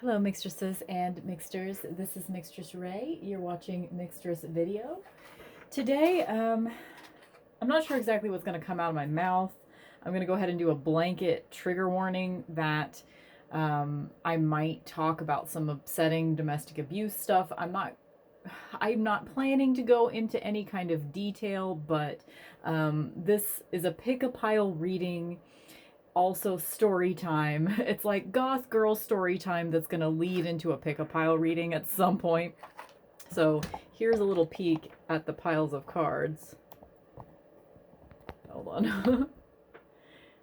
Hello, mixtresses and mixters. This is mixtressrae. You're watching Mixtress Video. Today, I'm not sure exactly what's going to come out of my mouth. I'm going to go ahead and do a blanket trigger warning that I might talk about some upsetting domestic abuse stuff. I'm not planning to go into any kind of detail, but this is a pick-a-pile reading, also story time. It's like goth girl story time that's going to lead into a pick-a-pile reading at some point. So here's a little peek at the piles of cards. Hold on.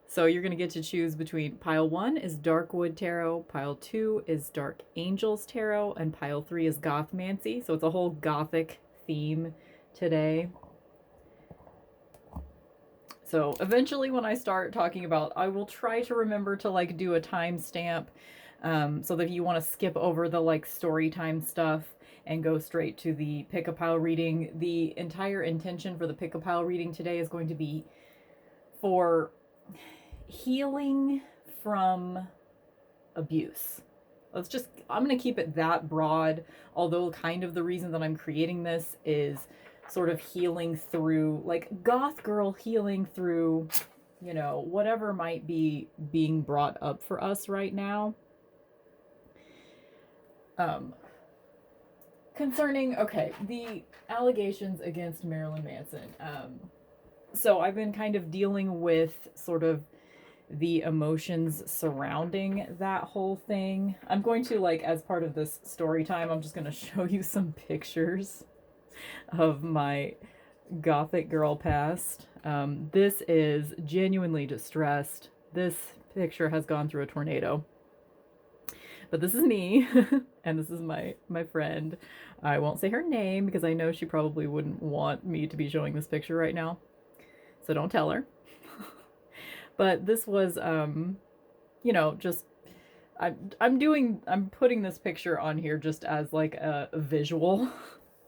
So you're going to get to choose between pile 1 is Darkwood Tarot, pile 2 is Dark Angels Tarot, and pile 3 is Gothmancy. So it's a whole gothic theme today. So eventually when I start talking about, I will try to remember to like do a timestamp so that if you want to skip over the like story time stuff and go straight to the pick-a-pile reading. The entire intention for the pick-a-pile reading today is going to be for healing from abuse. I'm going to keep it that broad, although kind of the reason that I'm creating this is sort of healing through, like goth girl healing through, you know, whatever might be being brought up for us right now. Concerning, okay, the allegations against Marilyn Manson. So I've been kind of dealing with sort of the emotions surrounding that whole thing. I'm going to, like, as part of this story time, I'm just going to show you some pictures of my gothic girl past. This is genuinely distressed. This picture has gone through a tornado. But this is me, and this is my friend. I won't say her name because I know she probably wouldn't want me to be showing this picture right now. So don't tell her. But this was, you know, just, I'm putting this picture on here just as like a visual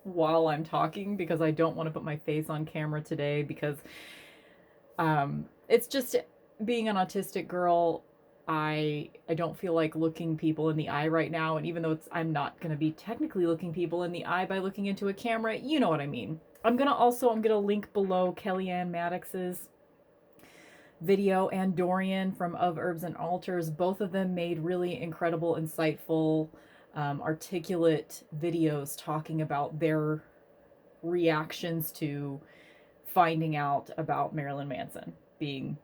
while I'm talking, because I don't want to put my face on camera today because it's just, being an autistic girl, I don't feel like looking people in the eye right now, and even though I'm not going to be technically looking people in the eye by looking into a camera, you know what I mean. I'm going to link below Kellyanne Maddox's video and Dorian from Of Herbs and Altars. Both of them made really incredible, insightful, articulate videos talking about their reactions to finding out about Marilyn Manson being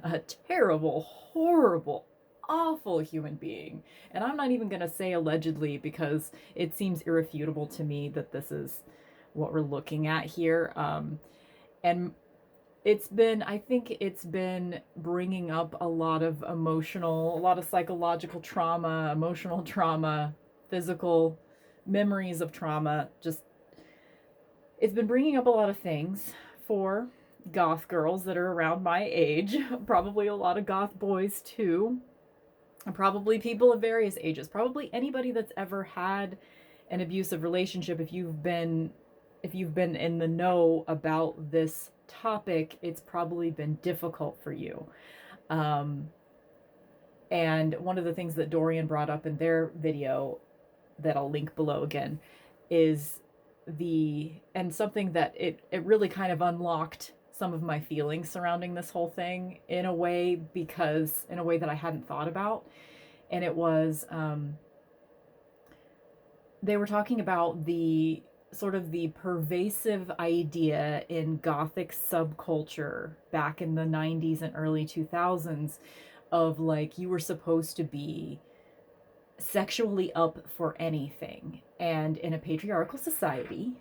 a terrible, horrible, awful human being. And I'm not even going to say allegedly, because it seems irrefutable to me that this is what we're looking at here. And I think it's been bringing up a lot of psychological trauma, emotional trauma, physical memories of trauma. Just, it's been bringing up a lot of things for goth girls that are around my age, probably a lot of goth boys too, and probably people of various ages, probably anybody that's ever had an abusive relationship. If you've been in the know about this topic, it's probably been difficult for you. And one of the things that Dorian brought up in their video that I'll link below again is something that it really kind of unlocked some of my feelings surrounding this whole thing in a way that I hadn't thought about. And it was, they were talking about the sort of the pervasive idea in gothic subculture back in the 90s and early 2000s of, like, you were supposed to be sexually up for anything. And in a patriarchal society,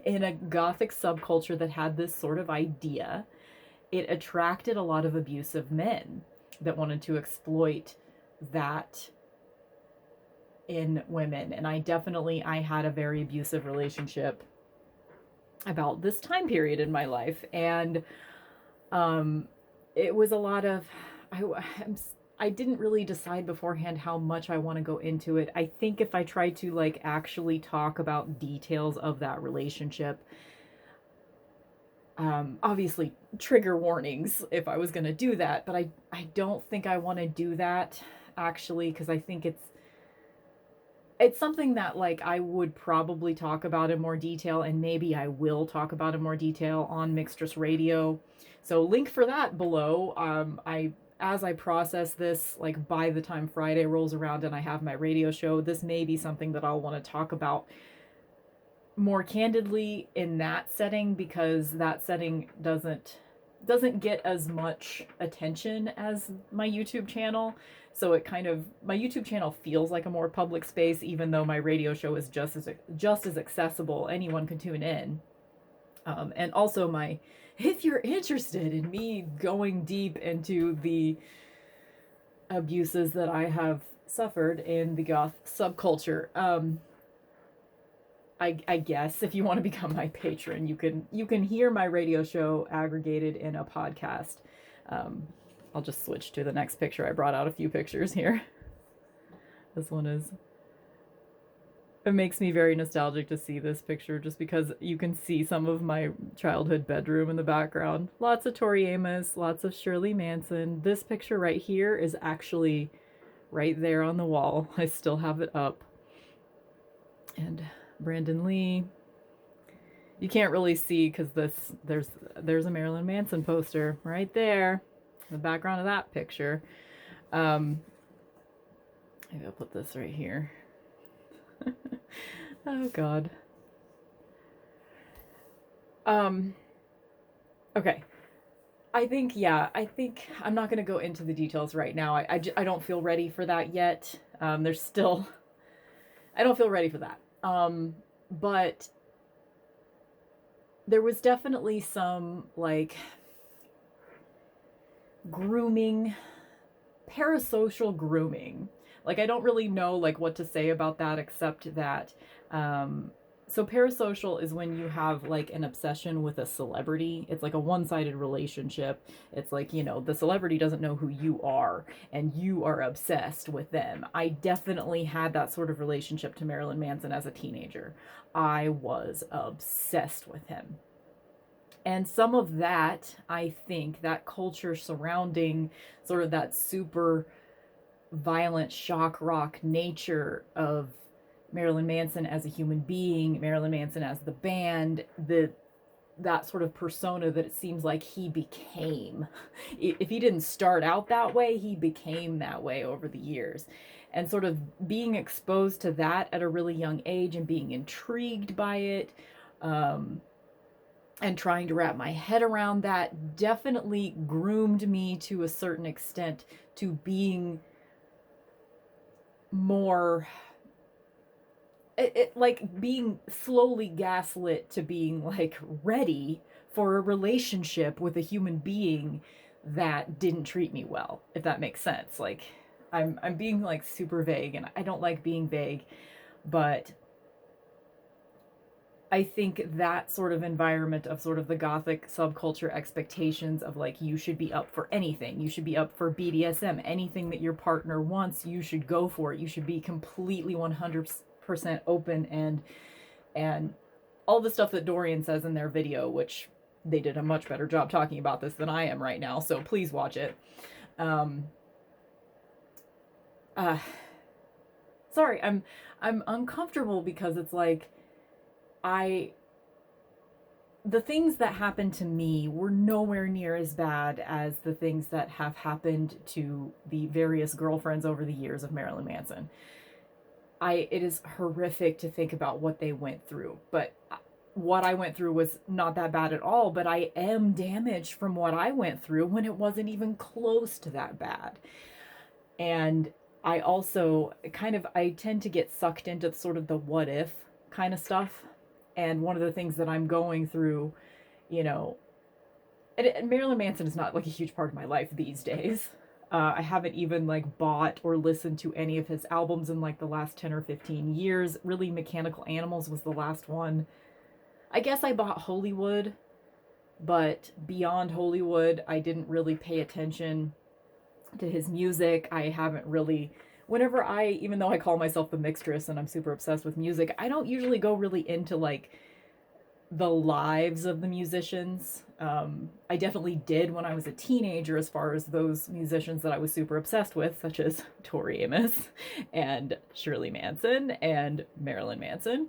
in a gothic subculture that had this sort of idea, it attracted a lot of abusive men that wanted to exploit that in women. And I had a very abusive relationship about this time period in my life. And it was a lot of, I didn't really decide beforehand how much I want to go into it. I think if I tried to like actually talk about details of that relationship, obviously trigger warnings if I was going to do that, but I don't think I want to do that. actually, because I think it's something that like I would probably talk about in more detail, and maybe I will talk about in more detail on Mixtress Radio. So link for that below. As I process this, like by the time Friday rolls around and I have my radio show, this may be something that I'll want to talk about more candidly in that setting, because that setting doesn't get as much attention as my YouTube channel. So it kind of, my YouTube channel feels like a more public space, even though my radio show is just as accessible. Anyone can tune in. And also if you're interested in me going deep into the abuses that I have suffered in the goth subculture, I guess if you want to become my patron, you can hear my radio show aggregated in a podcast. I'll just switch to the next picture. I brought out a few pictures here. This one it makes me very nostalgic to see this picture, just because you can see some of my childhood bedroom in the background. Lots of Tori Amos, lots of Shirley Manson. This picture right here is actually right there on the wall. I still have it up. And Brandon Lee. You can't really see because there's a Marilyn Manson poster right there in the background of that picture. Maybe I'll put this right here. Oh God. Okay. I think I'm not going to go into the details right now. I don't feel ready for that yet. I don't feel ready for that. But there was definitely some like grooming, parasocial grooming. Like, I don't really know like what to say about that, except that, so parasocial is when you have like an obsession with a celebrity. It's like a one-sided relationship. It's like, the celebrity doesn't know who you are and you are obsessed with them. I definitely had that sort of relationship to Marilyn Manson as a teenager. I was obsessed with him. And some of that, I think, that culture surrounding sort of that super violent shock rock nature of Marilyn Manson as a human being, Marilyn Manson as the band, that sort of persona that it seems like he became. If he didn't start out that way, he became that way over the years. And sort of being exposed to that at a really young age and being intrigued by it, and trying to wrap my head around that definitely groomed me to a certain extent to being more, like being slowly gaslit to being like ready for a relationship with a human being that didn't treat me well, if that makes sense. Like, I'm being like super vague, and I don't like being vague, but I think that sort of environment of sort of the gothic subculture expectations of like, you should be up for anything. You should be up for BDSM. Anything that your partner wants, you should go for it. You should be completely 100% open, and all the stuff that Dorian says in their video, which they did a much better job talking about this than I am right now, so please watch it. Sorry, I'm uncomfortable because it's like, the things that happened to me were nowhere near as bad as the things that have happened to the various girlfriends over the years of Marilyn Manson. It is horrific to think about what they went through, but what I went through was not that bad at all, but I am damaged from what I went through when it wasn't even close to that bad. And I also I tend to get sucked into sort of the what if kind of stuff. And one of the things that I'm going through, and Marilyn Manson is not like a huge part of my life these days. I haven't even like bought or listened to any of his albums in like the last 10 or 15 years. Really, Mechanical Animals was the last one. I guess I bought Hollywood, but beyond Hollywood, I didn't really pay attention to his music. I haven't really, even though I call myself the mixtress and I'm super obsessed with music, I don't usually go really into like the lives of the musicians. I definitely did when I was a teenager, as far as those musicians that I was super obsessed with, such as Tori Amos and Shirley Manson and Marilyn Manson.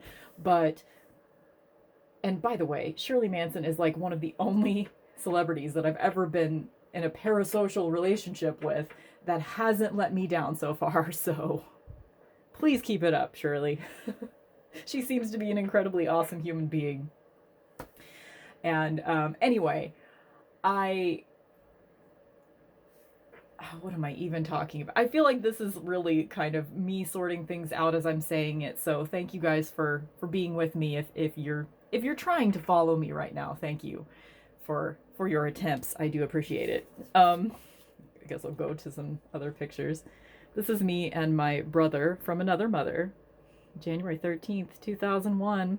And by the way, Shirley Manson is like one of the only celebrities that I've ever been in a parasocial relationship with that hasn't let me down so far. So please keep it up, Shirley. She seems to be an incredibly awesome human being. And anyway, what am I even talking about? I feel like this is really kind of me sorting things out as I'm saying it. So thank you guys for being with me. If you're trying to follow me right now, thank you for your attempts. I do appreciate it. I guess I'll go to some other pictures. This is me and my brother from another mother, January 13th, 2001.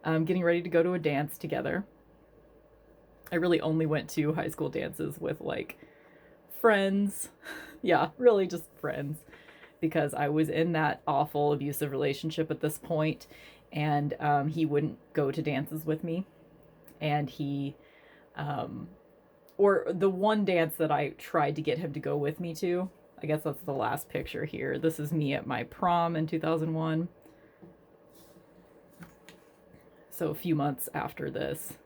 Getting ready to go to a dance together. I really only went to high school dances with like friends. Yeah, really just friends, because I was in that awful abusive relationship at this point, and he wouldn't go to dances with me. And he or the one dance that I tried to get him to go with me to, I guess that's the last picture here. This is me at my prom in 2001. So a few months after this.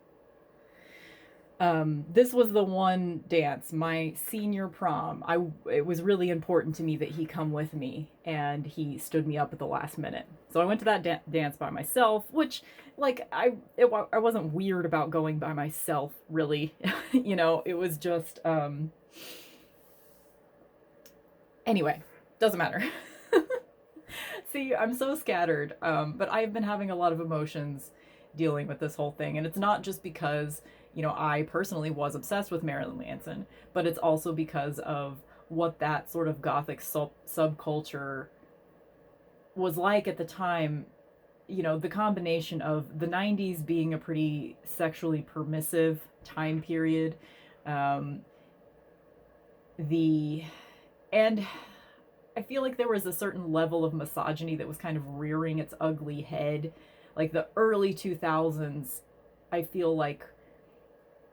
This was the one dance, my senior prom. It was really important to me that he come with me, and he stood me up at the last minute. So I went to that dance by myself, which, like, I wasn't weird about going by myself, really. You know, it was just, anyway, doesn't matter. See, I'm so scattered, but I've been having a lot of emotions dealing with this whole thing, and it's not just because, you know, I personally was obsessed with Marilyn Manson, but it's also because of what that sort of gothic subculture was like at the time. You know, the combination of the 90s being a pretty sexually permissive time period, and I feel like there was a certain level of misogyny that was kind of rearing its ugly head. Like the early 2000s, I feel like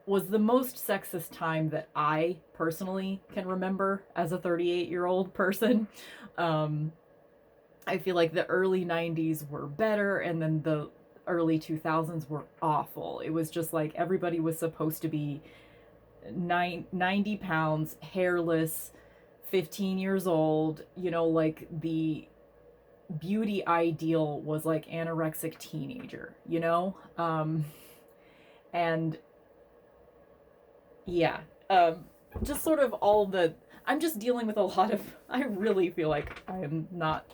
was the most sexist time that I personally can remember as a 38-year-old person. I feel like the early 90s were better, and then the early 2000s were awful. It was just like everybody was supposed to be 90 pounds, hairless, 15 years old. You know, like the beauty ideal was like anorexic teenager, you know? And yeah, just sort of I'm just dealing with a lot of, I really feel like I am not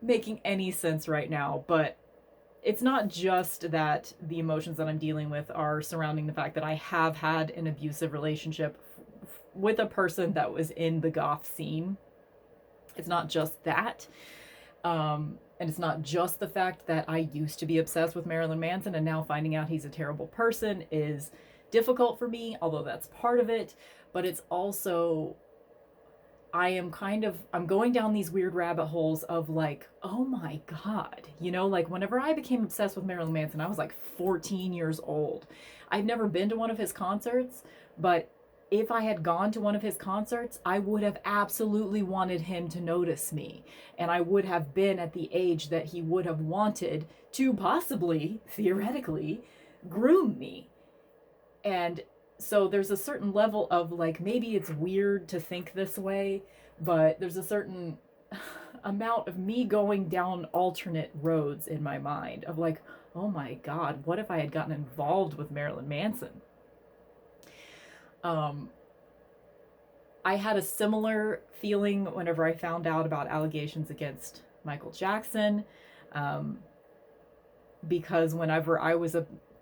making any sense right now, but it's not just that the emotions that I'm dealing with are surrounding the fact that I have had an abusive relationship with a person that was in the goth scene. It's not just that. And it's not just the fact that I used to be obsessed with Marilyn Manson, and now finding out he's a terrible person is difficult for me, although that's part of it. But it's also, I'm going down these weird rabbit holes of like, oh my God, you know, like whenever I became obsessed with Marilyn Manson, I was like 14 years old. I've never been to one of his concerts, but if I had gone to one of his concerts, I would have absolutely wanted him to notice me. And I would have been at the age that he would have wanted to possibly, theoretically, groom me. And so there's a certain level of like, maybe it's weird to think this way, but there's a certain amount of me going down alternate roads in my mind of like, oh my God, what if I had gotten involved with Marilyn Manson? I had a similar feeling whenever I found out about allegations against Michael Jackson, because whenever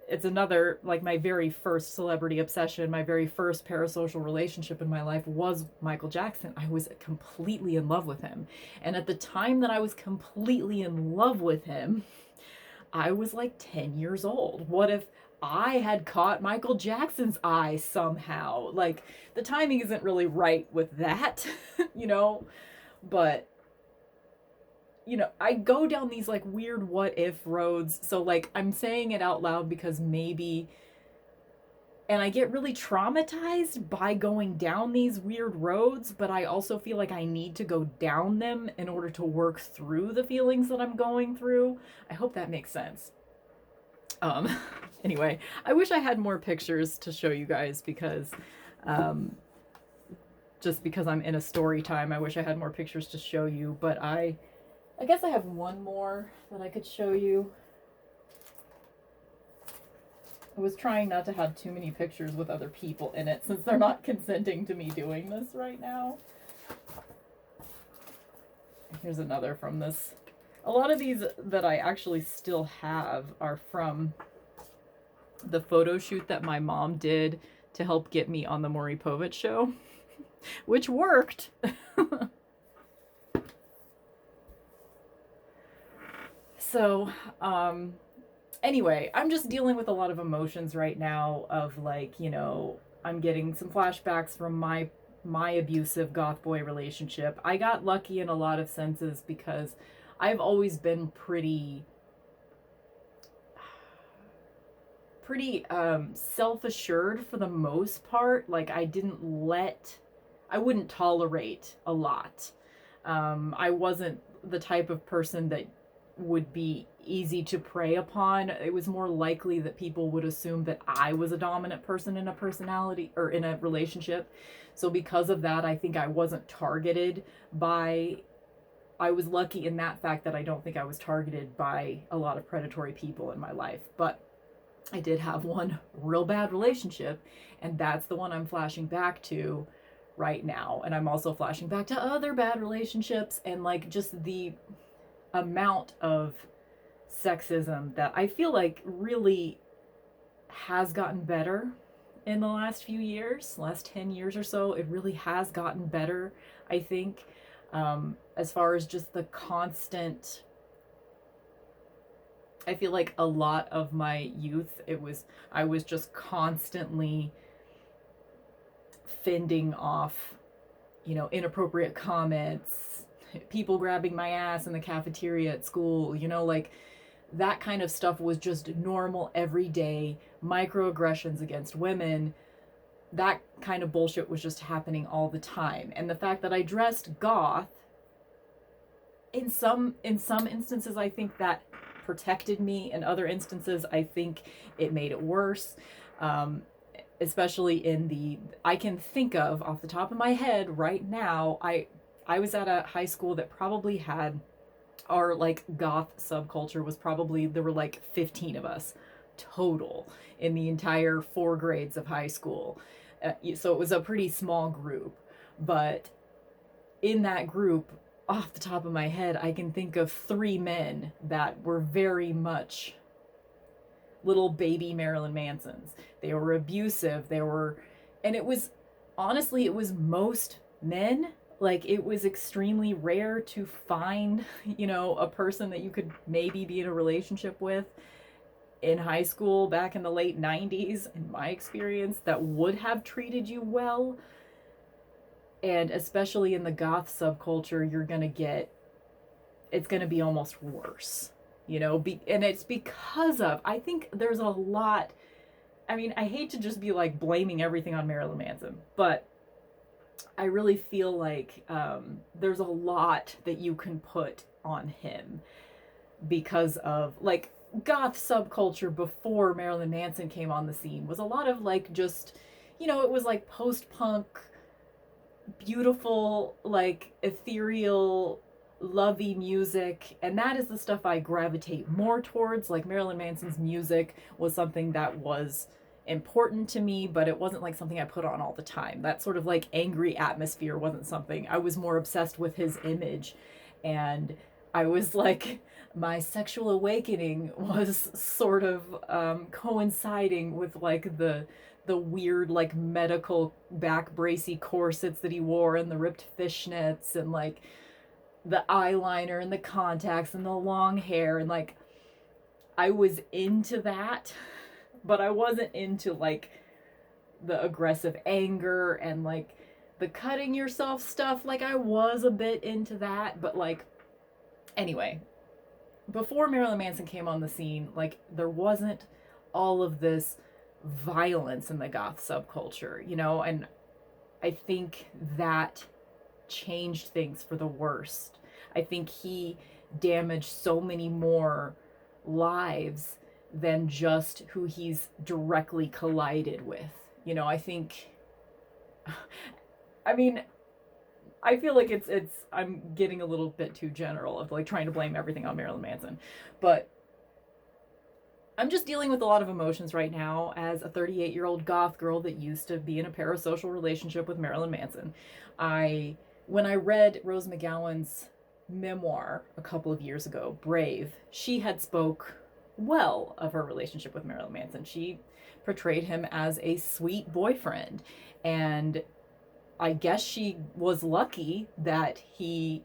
it's another, like my very first celebrity obsession, my very first parasocial relationship in my life was Michael Jackson. I was completely in love with him. And at the time that I was completely in love with him, I was like 10 years old. What if I had caught Michael Jackson's eye somehow? Like, the timing isn't really right with that, you know? But I go down these like weird what if roads. So like I'm saying it out loud because maybe, and I get really traumatized by going down these weird roads, but I also feel like I need to go down them in order to work through the feelings that I'm going through. I hope that makes sense. Um, anyway, I wish I had more pictures to show you guys because, just because I'm in a story time, I wish I had more pictures to show you, but I guess I have one more that I could show you. I was trying not to have too many pictures with other people in it since they're not consenting to me doing this right now. Here's another from this. A lot of these that I actually still have are from the photo shoot that my mom did to help get me on the Maury Povich show, which worked. So, anyway, I'm just dealing with a lot of emotions right now of like, I'm getting some flashbacks from my abusive goth boy relationship. I got lucky in a lot of senses because I've always been pretty self-assured for the most part. Like I wouldn't tolerate a lot. I wasn't the type of person that would be easy to prey upon. It was more likely that people would assume that I was a dominant person in a personality or in a relationship. So because of that, I think I wasn't targeted by, I was lucky in that fact that I don't think I was targeted by a lot of predatory people in my life. But I did have one real bad relationship, and that's the one I'm flashing back to right now. And I'm also flashing back to other bad relationships and like just the amount of sexism that I feel like really has gotten better in the last few years, last 10 years or so. It really has gotten better, I think, as far as just the constant, I feel like a lot of my youth, I was just constantly fending off, inappropriate comments, people grabbing my ass in the cafeteria at school, like that kind of stuff was just normal everyday microaggressions against women. That kind of bullshit was just happening all the time. And the fact that I dressed goth, in some instances, I think that protected me. In other instances, I think it made it worse. Especially I can think of off the top of my head right now, I was at a high school that probably had our like goth subculture was probably, there were like 15 of us total in the entire 4 grades of high school. So it was a pretty small group, but in that group, off the top of my head, I can think of 3 men that were very much little baby Marilyn Mansons. They were abusive. And it was, honestly, it was most men. Like, it was extremely rare to find, a person that you could maybe be in a relationship with in high school back in the late 90s, in my experience, that would have treated you well. And especially in the goth subculture, it's going to be almost worse, and it's because of, I think there's a lot, I hate to just be like blaming everything on Marilyn Manson, but I really feel like there's a lot that you can put on him because of like goth subculture before Marilyn Manson came on the scene was a lot of like just, it was like post-punk, beautiful, like ethereal, lovey music, and that is the stuff I gravitate more towards. Like Marilyn Manson's music was something that was important to me, but it wasn't like something I put on all the time. That sort of like angry atmosphere wasn't something. I was more obsessed with his image, and I was like, my sexual awakening was sort of coinciding with like the weird like medical back bracy corsets that he wore and the ripped fishnets and like the eyeliner and the contacts and the long hair, and like I was into that, but I wasn't into like the aggressive anger and like the cutting yourself stuff. Like I was a bit into that, but like Anyway, before Marilyn Manson came on the scene, like, there wasn't all of this violence in the goth subculture, you know, and I think that changed things for the worst. I think he damaged so many more lives than just who he's directly collided with. You know, I think, I mean, I feel like I'm getting a little bit too general of like trying to blame everything on Marilyn Manson, but I'm just dealing with a lot of emotions right now as a 38-year-old goth girl that used to be in a parasocial relationship with Marilyn Manson. When I read Rose McGowan's memoir a couple of years ago, Brave, she had spoke well of her relationship with Marilyn Manson. She portrayed him as a sweet boyfriend, and I guess she was lucky that he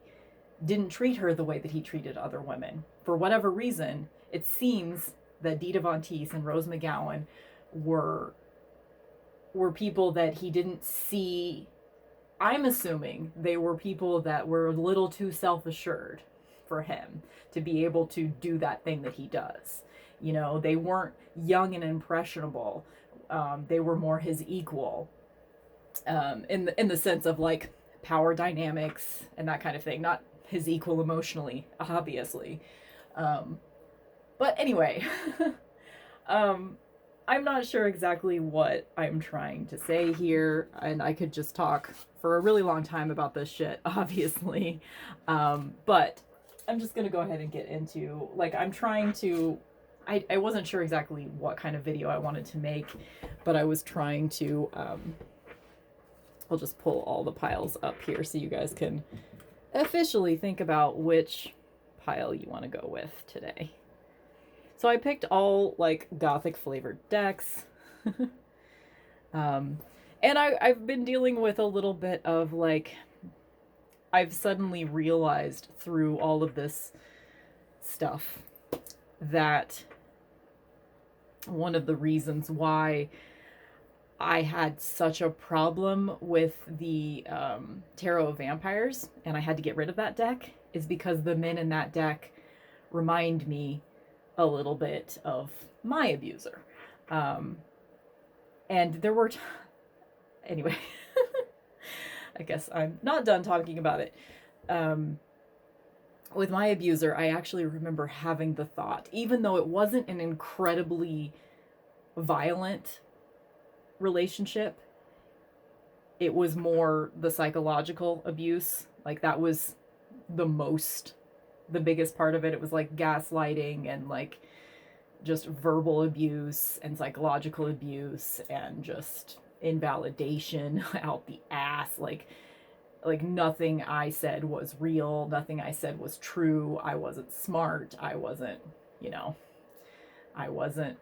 didn't treat her the way that he treated other women. For whatever reason, it seems that Dita Von Teese and Rose McGowan were people that he didn't see. I'm assuming they were people that were a little too self-assured for him to be able to do that thing that he does. You know, they weren't young and impressionable. They were more his equal, in the sense of like power dynamics and that kind of thing. Not his equal emotionally, obviously. But anyway, I'm not sure exactly what I'm trying to say here, and I could just talk for a really long time about this shit, obviously. But I'm just gonna go ahead and get into, like, I'm trying to, I wasn't sure exactly what kind of video I wanted to make, but I was trying to, I'll just pull all the piles up here so you guys can officially think about which pile you want to go with today. So I picked all like gothic flavored decks. And I've been dealing with a little bit of like, I've suddenly realized through all of this stuff that one of the reasons why I had such a problem with the Tarot of Vampires, and I had to get rid of that deck, is because the men in that deck remind me a little bit of my abuser. And there were anyway, I guess I'm not done talking about it. With my abuser, I actually remember having the thought, even though it wasn't an incredibly violent relationship, it was more the psychological abuse. Like, that was the biggest part of it. It was like gaslighting and like just verbal abuse and psychological abuse and just invalidation out the ass. Like nothing I said was real, nothing I said was true. I wasn't smart, I wasn't, you know, I wasn't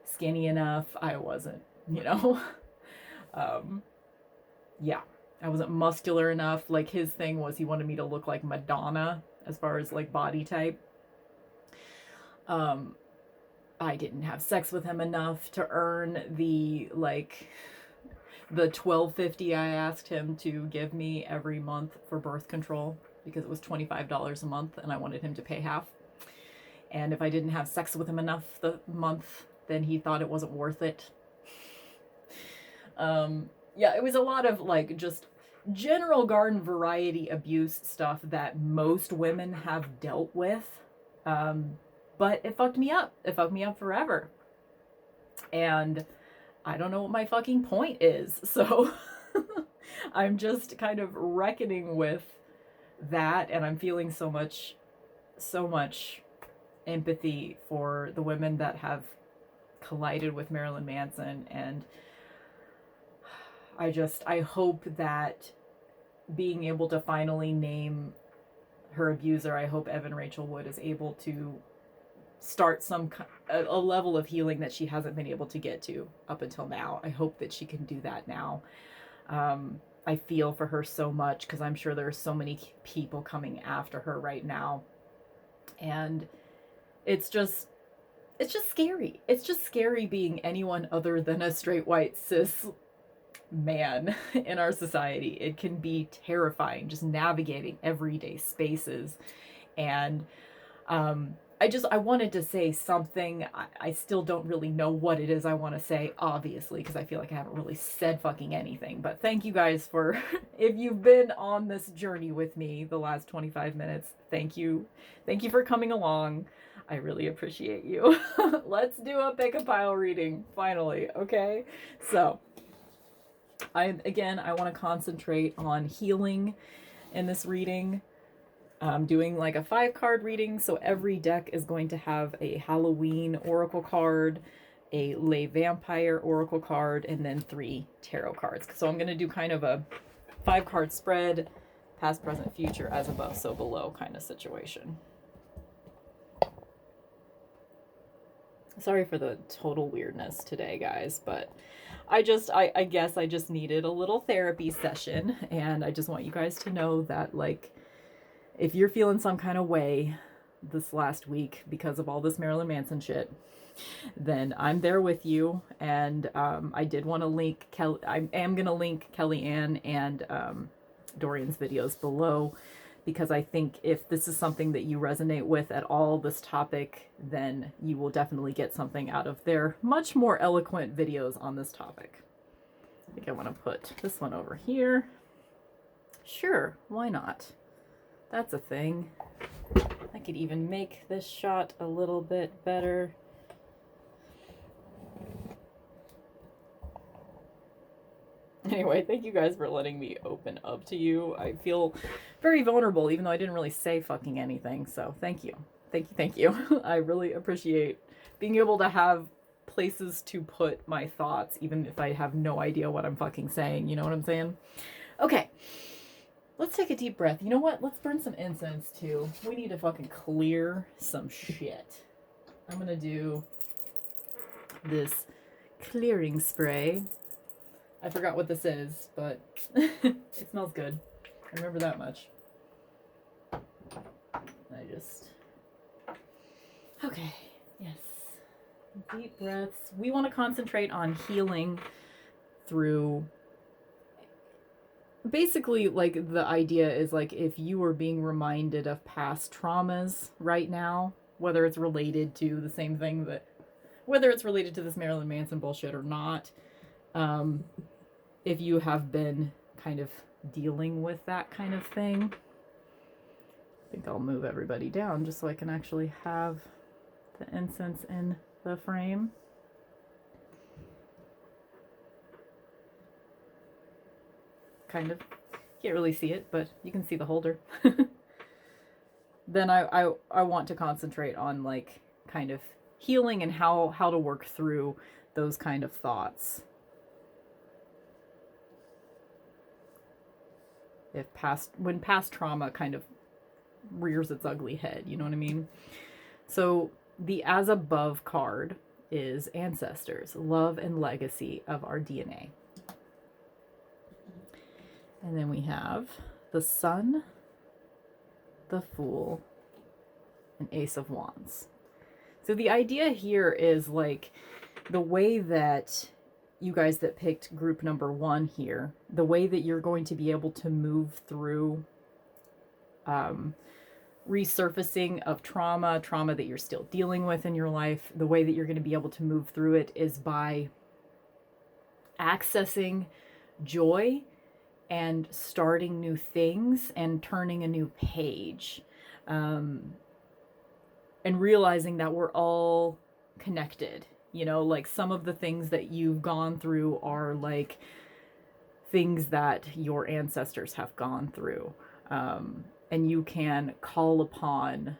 skinny enough, I wasn't, you know, yeah, I wasn't muscular enough. Like, his thing was he wanted me to look like Madonna as far as like body type. I didn't have sex with him enough to earn the $12.50 I asked him to give me every month for birth control, because it was $25 a month and I wanted him to pay half. And if I didn't have sex with him enough the month, then he thought it wasn't worth it. Yeah, it was a lot of like just general garden variety abuse stuff that most women have dealt with. But it fucked me up. It fucked me up forever. And I don't know what my fucking point is. So I'm just kind of reckoning with that, and I'm feeling so much empathy for the women that have collided with Marilyn Manson. And I hope that being able to finally name her abuser, I hope Evan Rachel Wood is able to start a level of healing that she hasn't been able to get to up until now. I hope that she can do that now. I feel for her so much, because I'm sure there are so many people coming after her right now. And it's just scary. It's just scary being anyone other than a straight white cis man in our society. It can be terrifying just navigating everyday spaces And I wanted to say something. I still don't really know what it is I want to say, obviously, because I feel like I haven't really said fucking anything. But thank you guys for, if you've been on this journey with me the last 25 minutes, thank you. Thank you for coming along. I really appreciate you. Let's do a pick a pile reading, finally, okay? So, I want to concentrate on healing in this reading. I'm doing like a 5-card reading, so every deck is going to have a Halloween oracle card, a lay vampire oracle card, and then 3 tarot cards. So I'm going to do kind of a 5-card spread, past, present, future, as above, so below kind of situation. Sorry for the total weirdness today, guys, but I guess I just needed a little therapy session, and I just want you guys to know that, like, if you're feeling some kind of way this last week because of all this Marilyn Manson shit, then I'm there with you. And I did want to link I am going to link Kellyanne and Dorian's videos below, because I think if this is something that you resonate with at all, this topic, then you will definitely get something out of their much more eloquent videos on this topic. I think I want to put this one over here. Sure, why not? That's a thing. I could even make this shot a little bit better. Anyway, thank you guys for letting me open up to you. I feel very vulnerable, even though I didn't really say fucking anything. So thank you. Thank you. I really appreciate being able to have places to put my thoughts, even if I have no idea what I'm fucking saying. You know what I'm saying? Okay. Let's take a deep breath. You know what? Let's burn some incense, too. We need to fucking clear some shit. I'm gonna do this clearing spray. I forgot what this is, but it smells good. I remember that much. Okay, yes. Deep breaths. We want to concentrate on healing through... Basically, like, the idea is, like, if you are being reminded of past traumas right now, whether it's related to the same thing that, whether it's related to this Marilyn Manson bullshit or not, if you have been kind of dealing with that kind of thing, I think I'll move everybody down just so I can actually have the incense in the frame. Kind of. Can't really see it, but you can see the holder. Then I want to concentrate on, like, kind of healing and how to work through those kind of thoughts. When past trauma kind of rears its ugly head, you know what I mean? So the as above card is ancestors, love and legacy of our DNA. And then we have the Sun, the Fool, and Ace of Wands. So the idea here is, like, the way that you guys that picked group number 1 here, the way that you're going to be able to move through resurfacing of trauma that you're still dealing with in your life, the way that you're going to be able to move through it is by accessing joy and starting new things and turning a new page, and realizing that we're all connected. You know, like, some of the things that you've gone through are, like, things that your ancestors have gone through, and you can call upon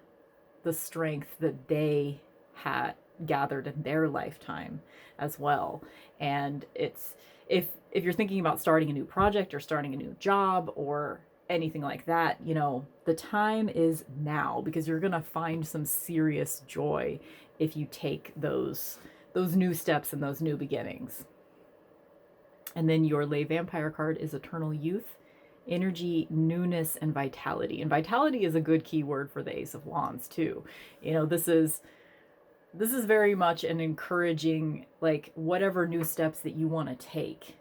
the strength that they had gathered in their lifetime as well. And it's, if you're thinking about starting a new project or starting a new job or anything like that, you know, the time is now, because you're going to find some serious joy if you take those new steps and those new beginnings. And then your lay vampire card is eternal youth, energy, newness, and vitality. And vitality is a good keyword for the Ace of Wands too. You know, this is very much an encouraging, like, whatever new steps that you want to take,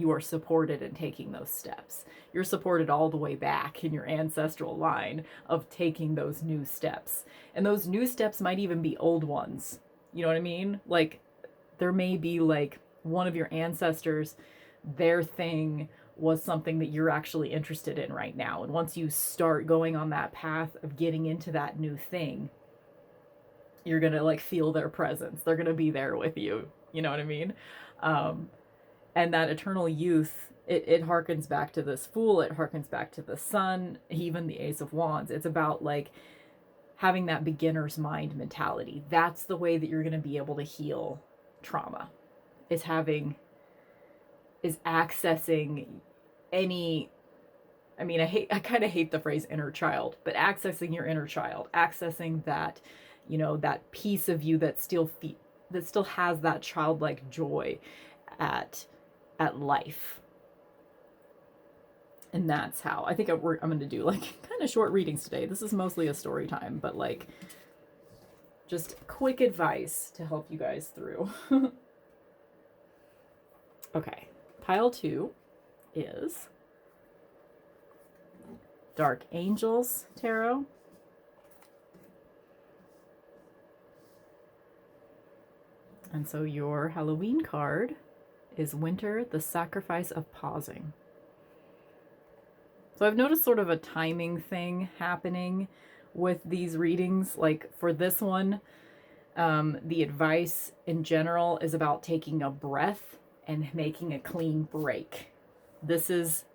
you are supported in taking those steps. You're supported all the way back in your ancestral line of taking those new steps. And those new steps might even be old ones. You know what I mean? Like, there may be like one of your ancestors, their thing was something that you're actually interested in right now. And once you start going on that path of getting into that new thing, you're going to like feel their presence. They're going to be there with you. You know what I mean? And that eternal youth, it harkens back to this Fool. It harkens back to the Sun, even the Ace of Wands. It's about like having that beginner's mind mentality. That's the way that you're going to be able to heal trauma, is accessing any, I mean, I kind of hate the phrase inner child, but accessing your inner child, accessing that, you know, that piece of you that still has that childlike joy at life. And that's how I think I'm going to do like kind of short readings today. This is mostly a story time, but like just quick advice to help you guys through. Okay, pile 2 is Dark Angels Tarot. And so your Halloween card is Winter, the Sacrifice of Pausing. So I've noticed sort of a timing thing happening with these readings. Like for this one, the advice in general is about taking a breath and making a clean break. This is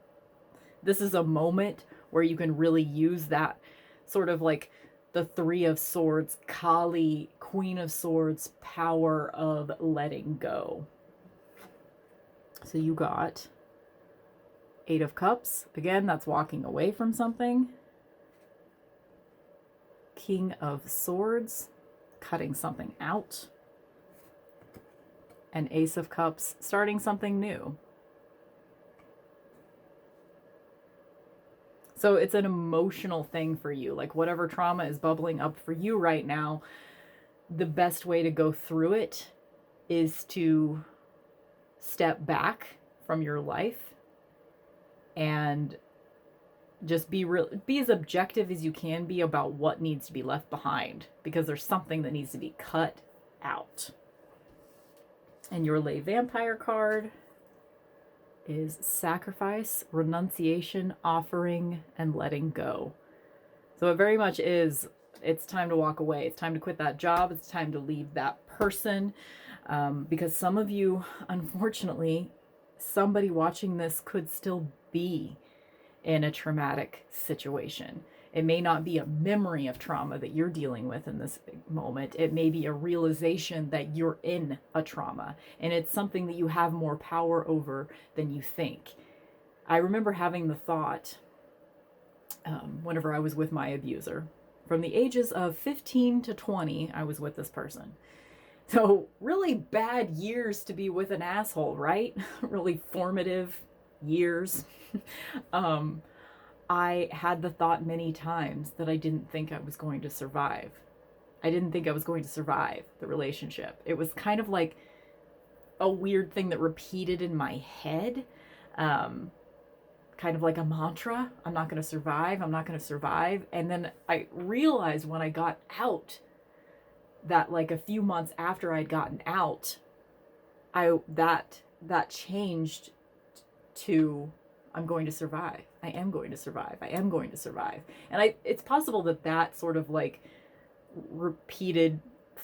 a moment where you can really use that sort of like the Three of Swords, Kali, Queen of Swords power of letting go. So you got Eight of Cups. Again, that's walking away from something. King of Swords, cutting something out. And Ace of Cups, starting something new. So it's an emotional thing for you. Like whatever trauma is bubbling up for you right now, the best way to go through it is to step back from your life and just be as objective as you can be about what needs to be left behind, because there's something that needs to be cut out. And your Lay Vampire card is Sacrifice, Renunciation, Offering, and Letting Go. So it very much is, it's time to walk away. It's time to quit that job. It's time to leave that person. Because some of you, unfortunately, somebody watching this could still be in a traumatic situation. It may not be a memory of trauma that you're dealing with in this moment. It may be a realization that you're in a trauma, and it's something that you have more power over than you think. I remember having the thought whenever I was with my abuser. From the ages of 15 to 20, I was with this person. So really bad years to be with an asshole, right? Really formative years. I had the thought many times that I didn't think I was going to survive. I didn't think I was going to survive the relationship. It was kind of like a weird thing that repeated in my head, kind of like a mantra. I'm not going to survive. I'm not going to survive. And then I realized when I got out that like a few months after I'd gotten out, that changed to I'm going to survive. I am going to survive. I am going to survive. And it's possible that sort of like repeated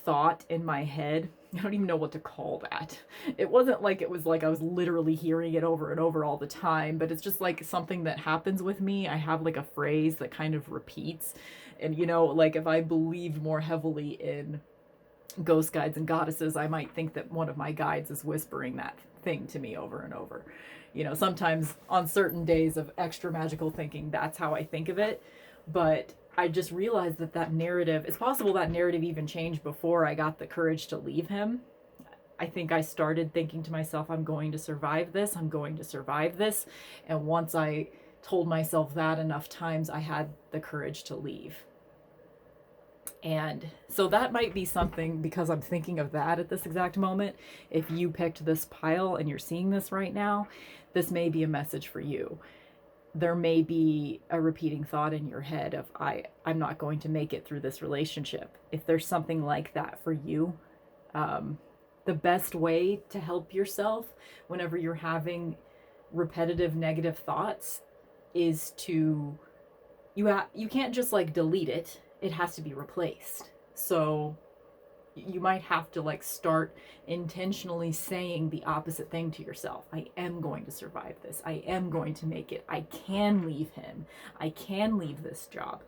thought in my head, I don't even know what to call that. It wasn't like it was like I was literally hearing it over and over all the time, but it's just like something that happens with me. I have like a phrase that kind of repeats. And you know, like if I believed more heavily in ghost guides and goddesses, I might think that one of my guides is whispering that thing to me over and over. You know, sometimes on certain days of extra magical thinking, that's how I think of it. But I just realized that narrative, it's possible that narrative even changed before I got the courage to leave him. I think I started thinking to myself, I'm going to survive this. I'm going to survive this. And once I told myself that enough times, I had the courage to leave. And so that might be something, because I'm thinking of that at this exact moment. If you picked this pile and you're seeing this right now, this may be a message for you. There may be a repeating thought in your head of, I'm not going to make it through this relationship. If there's something like that for you, the best way to help yourself whenever you're having repetitive negative thoughts is to, you can't just like delete it. It has to be replaced. So you might have to like start intentionally saying the opposite thing to yourself. I am going to survive this. I am going to make it. I can leave him. I can leave this job.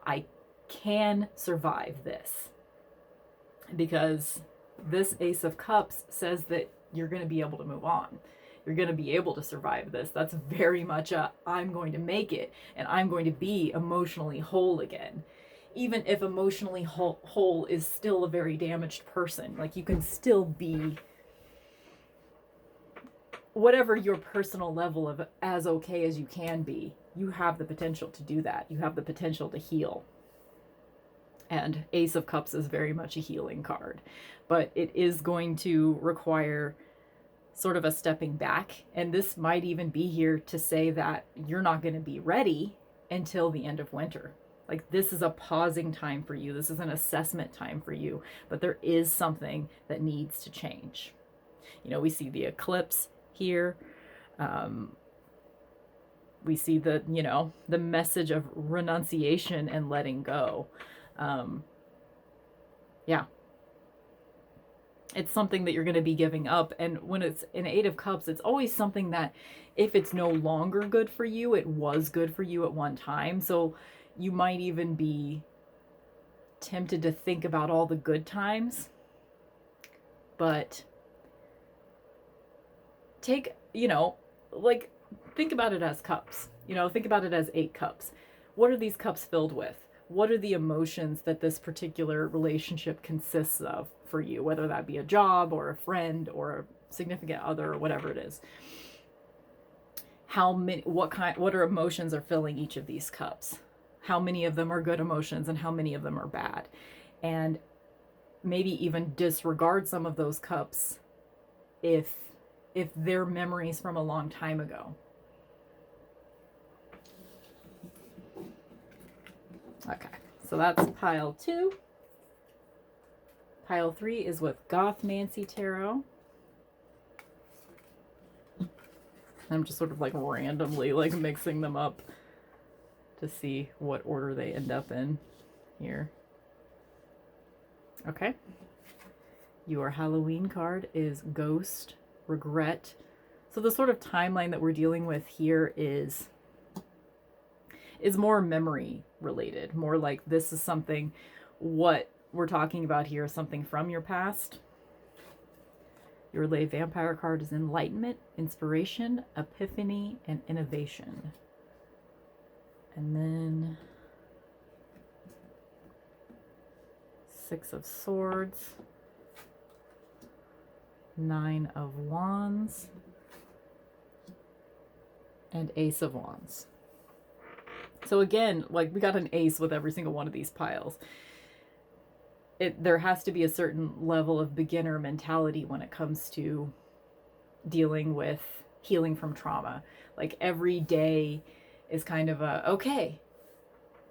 I can survive this. Because this Ace of Cups says that you're going to be able to move on. You're going to be able to survive this. That's very much a, I'm going to make it, and I'm going to be emotionally whole again. Even if emotionally whole is still a very damaged person. Like, you can still be whatever your personal level of as okay as you can be. You have the potential to do that. You have the potential to heal. And Ace of Cups is very much a healing card. But it is going to require sort of a stepping back. And this might even be here to say that you're not going to be ready until the end of winter. Like, this is a pausing time for you. This is an assessment time for you. But there is something that needs to change. You know, we see the eclipse here. We see the, you know, the message of renunciation and letting go. Yeah. It's something that you're going to be giving up. And when it's an Eight of Cups, it's always something that if it's no longer good for you, it was good for you at one time. So you might even be tempted to think about all the good times. But take, you know, like, think about it as cups. You know, think about it as 8 cups. What are these cups filled with? What are the emotions that this particular relationship consists of for you, whether that be a job or a friend or a significant other or whatever it is? How many, what are emotions are filling each of these cups? How many of them are good emotions and how many of them are bad? And maybe even disregard some of those cups if they're memories from a long time ago. Okay, so that's pile 2. Pile 3 is with Goth Nancy Tarot. I'm just sort of like randomly like mixing them up to see what order they end up in here. Okay. Your Halloween card is Ghost, Regret. So the sort of timeline that we're dealing with here is more memory related, more like this is something, what we're talking about here is something from your past. Your Lay Vampire card is Enlightenment, Inspiration, Epiphany, and Innovation. And then 6 of Swords, 9 of Wands, and Ace of Wands. So again, like, we got an ace with every single one of these piles. There has to be a certain level of beginner mentality when it comes to dealing with healing from trauma. Like, every day is kind of a, okay,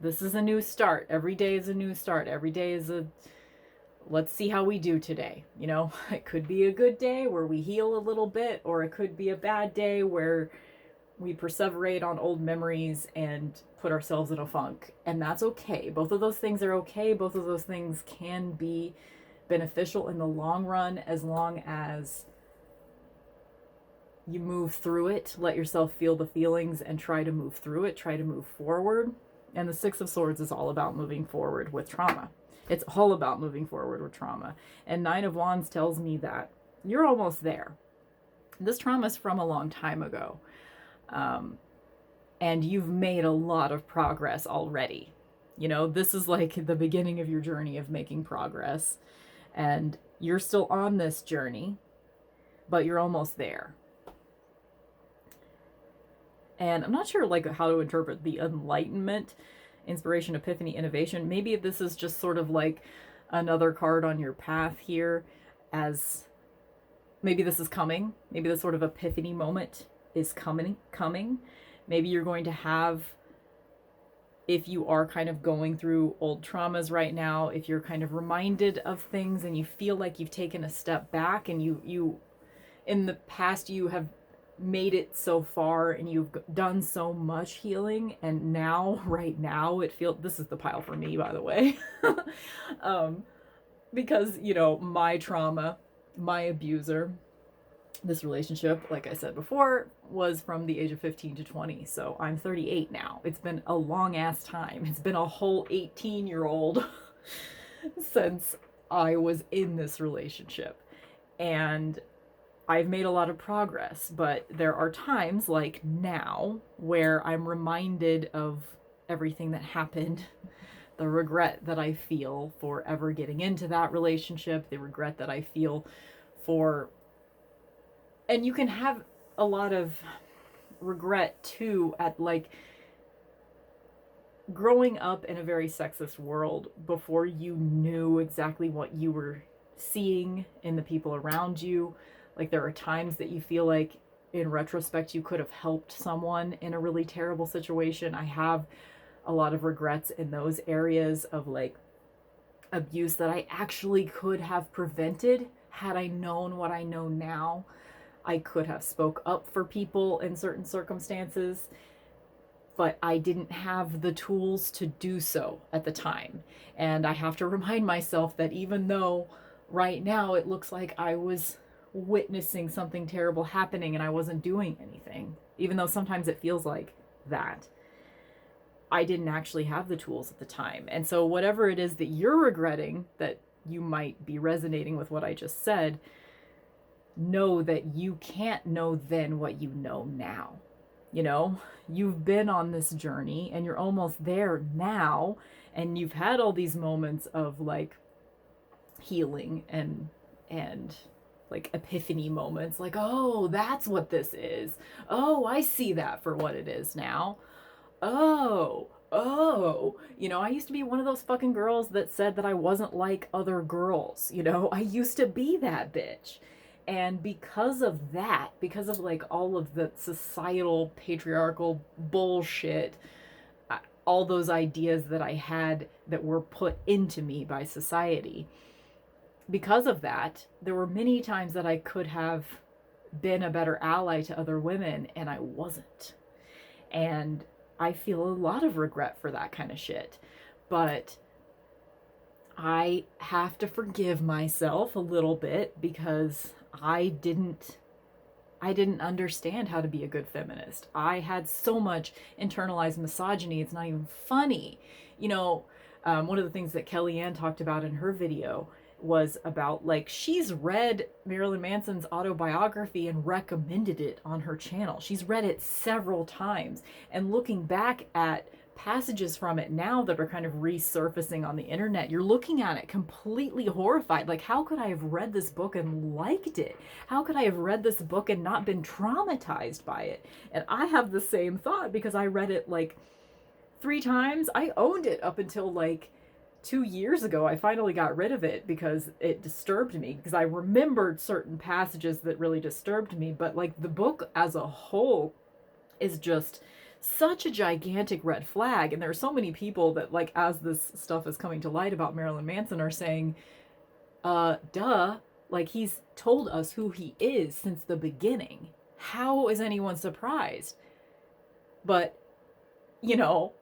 this is a new start. Every day is a new start. Every day is a, let's see how we do today. You know, it could be a good day where we heal a little bit, or it could be a bad day where we perseverate on old memories and put ourselves in a funk. And that's okay. Both of those things are okay. Both of those things can be beneficial in the long run, as long as you move through it, let yourself feel the feelings and try to move through it, try to move forward. And the 6 of Swords is all about moving forward with trauma. It's all about moving forward with trauma. And 9 of Wands tells me that you're almost there. This trauma is from a long time ago. And you've made a lot of progress already. You know, this is like the beginning of your journey of making progress. And you're still on this journey, but you're almost there. And I'm not sure like how to interpret the enlightenment. inspiration, epiphany, innovation. Maybe this is just sort of like another card on your path here, as maybe this is coming. Maybe this sort of epiphany moment is coming. Maybe you're going to have, if you are kind of going through old traumas right now, if you're kind of reminded of things and you feel like you've taken a step back and you in the past you have made it so far and you've done so much healing, and now right now it feels, this is the pile for me, by the way. Because, you know, my trauma, my abuser, this relationship, like I said before, was from the age of 15 to 20. So I'm 38 now. It's been a long ass time. It's been a whole 18-year-old since I was in this relationship. And I've made a lot of progress, but there are times like now where I'm reminded of everything that happened, the regret that I feel for ever getting into that relationship, the regret that I feel for, and you can have a lot of regret too at like growing up in a very sexist world before you knew exactly what you were seeing in the people around you. Like there are times that you feel like in retrospect you could have helped someone in a really terrible situation. I have a lot of regrets in those areas of like abuse that I actually could have prevented had I known what I know now. I could have spoke up for people in certain circumstances, but I didn't have the tools to do so at the time. And I have to remind myself that even though right now it looks like I was witnessing something terrible happening and I wasn't doing anything, even though sometimes it feels like that, I didn't actually have the tools at the time. And so whatever it is that you're regretting, that you might be resonating with what I just said, know that you can't know then what you know now. You know, you've been on this journey and you're almost there now, and you've had all these moments of like healing and like epiphany moments, like, oh, that's what this is. Oh, I see that for what it is now. Oh, you know, I used to be one of those fucking girls that said that I wasn't like other girls. You know, I used to be that bitch. And because of that, because of like all of the societal patriarchal bullshit, all those ideas that I had that were put into me by society, because of that, there were many times that I could have been a better ally to other women, and I wasn't. And I feel a lot of regret for that kind of shit. But I have to forgive myself a little bit because I didn't understand how to be a good feminist. I had so much internalized misogyny, it's not even funny. You know, one of the things that Kellyanne talked about in her video was about, like, she's read Marilyn Manson's autobiography and recommended it on her channel. She's read it several times, and looking back at passages from it now that are kind of resurfacing on the internet, you're looking at it completely horrified. Like, how could I have read this book and liked it? How could I have read this book and not been traumatized by it? And I have the same thought because I read it like 3 times. I owned it up until like 2 years ago. I finally got rid of it because it disturbed me, because I remembered certain passages that really disturbed me. But like the book as a whole is just such a gigantic red flag. And there are so many people that, like, as this stuff is coming to light about Marilyn Manson, are saying, duh, like, he's told us who he is since the beginning. How is anyone surprised? But, you know,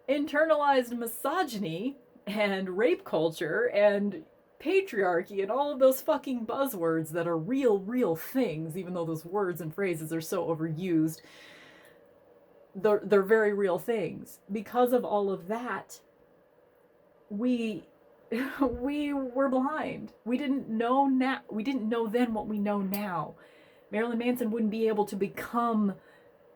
internalized misogyny and rape culture and patriarchy and all of those fucking buzzwords that are real things, even though those words and phrases are so overused, they're very real things. Because of all of that, we were blind. We didn't know then what we know now. Marilyn Manson wouldn't be able to become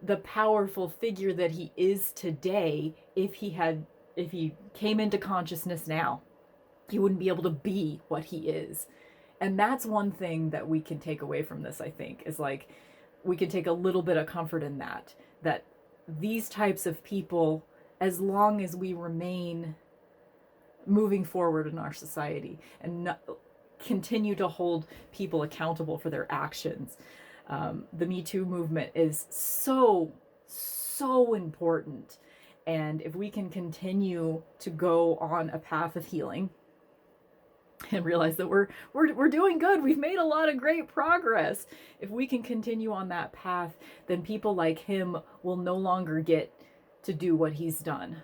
the powerful figure that he is today if he came into consciousness now. He wouldn't be able to be what he is. And that's one thing that we can take away from this, I think, is like, we can take a little bit of comfort in that these types of people as long as we remain moving forward in our society and not, continue to hold people accountable for their actions. The Me Too movement is so, so important. And if we can continue to go on a path of healing and realize that we're doing good, we've made a lot of great progress. If we can continue on that path, then people like him will no longer get to do what he's done.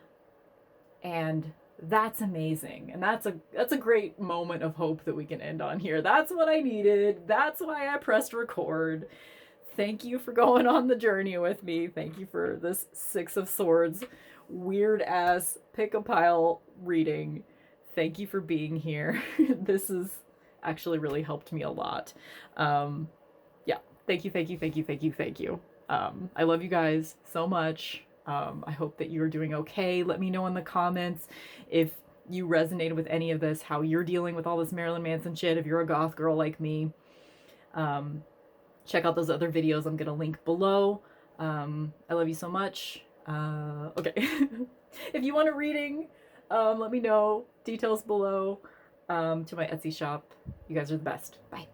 And that's amazing. And that's a great moment of hope that we can end on here. That's what I needed. That's why I pressed record. Thank you for going on the journey with me. Thank you for this Six of Swords weird ass pick a pile reading. Thank you for being here. This has actually really helped me a lot. Yeah, thank you. I love you guys so much. I hope that you're doing okay. Let me know in the comments if you resonated with any of this, how you're dealing with all this Marilyn Manson shit, if you're a goth girl like me. Check out those other videos I'm gonna link below. I love you so much. Okay. If you want a reading, let me know. Details below. To my Etsy shop. You guys are the best. Bye.